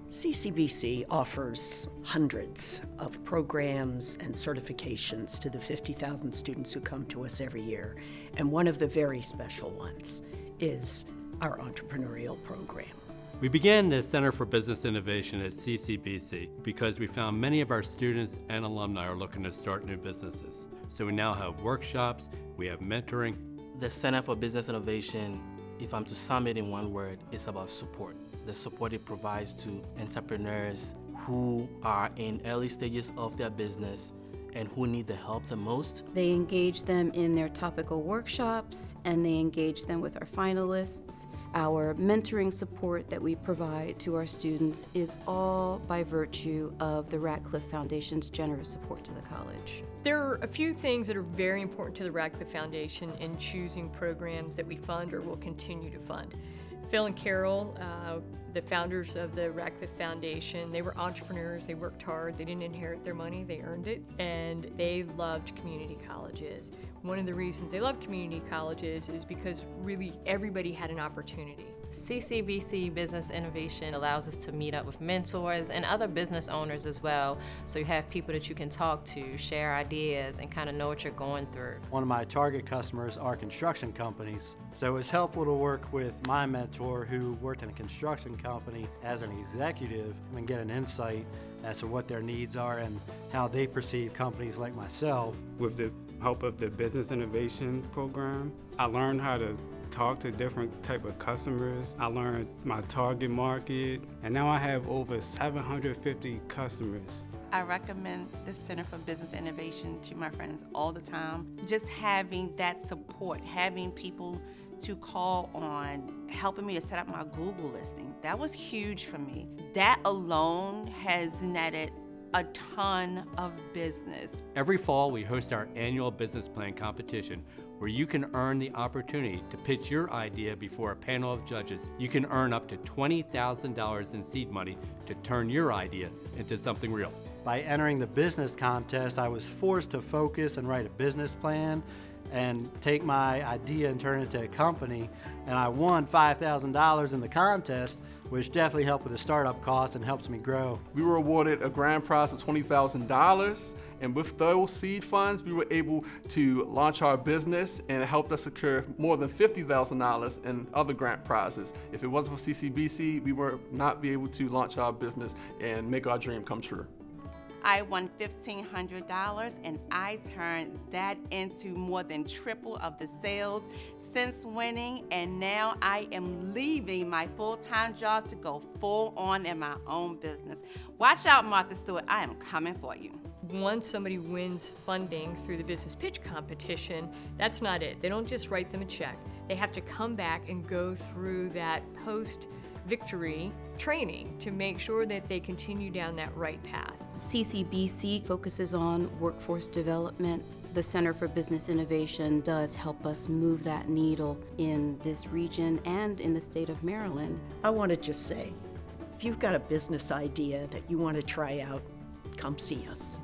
CCBC offers hundreds of programs and certifications to the 50,000 students who come to us every year. And one of the very special ones is our entrepreneurial program. We began the Center for Business Innovation at CCBC because we found many of our students and alumni are looking to start new businesses. So we now have workshops, we have mentoring. The Center for Business Innovation, if I'm to sum it in one word, it's about support. The support it provides to entrepreneurs who are in early stages of their business and who need the help the most. They engage them in their topical workshops, and they engage them with our finalists. Our mentoring support that we provide to our students is all by virtue of the Ratcliffe Foundation's generous support to the college. There are a few things that are very important to the Ratcliffe Foundation in choosing programs that we fund or will continue to fund. Phil and Carole, the founders of the Ratcliffe Foundation, they were entrepreneurs, they worked hard, they didn't inherit their money, they earned it, and they loved community colleges. One of the reasons they love community colleges is because really everybody had an opportunity. CCBC Business Innovation allows us to meet up with mentors and other business owners as well, so you have people that you can talk to, share ideas, and kind of know what you're going through. One of my target customers are construction companies, so it's helpful to work with my mentor who worked in a construction company as an executive and get an insight as to what their needs are and how they perceive companies like myself. With the help of the Business Innovation Program, I learned how to talk to different type of customers. I learned my target market, and now I have over 750 customers. I recommend the Center for Business Innovation to my friends all the time. Just having that support, having people to call on, helping me to set up my Google listing, that was huge for me. That alone has netted a ton of business. Every fall, we host our annual business plan competition where you can earn the opportunity to pitch your idea before a panel of judges. You can earn up to $20,000 in seed money to turn your idea into something real. By entering the business contest, I was forced to focus and write a business plan and take my idea and turn it into a company, and I won $5,000 in the contest, which definitely helped with the startup cost and helps me grow. We were awarded a grand prize of $20,000, and with those seed funds, we were able to launch our business, and it helped us secure more than $50,000 in other grant prizes. If it wasn't for CCBC, we would not be able to launch our business and make our dream come true. I won $1,500, and I turned that into more than triple of the sales since winning, and now I am leaving my full-time job to go full on in my own business. Watch out, Martha Stewart, I am coming for you. Once somebody wins funding through the business pitch competition, that's not it. They don't just write them a check. They have to come back and go through that post-victory training to make sure that they continue down that right path. CCBC focuses on workforce development. The Center for Business Innovation does help us move that needle in this region and in the state of Maryland. I want to just say, if you've got a business idea that you want to try out, come see us.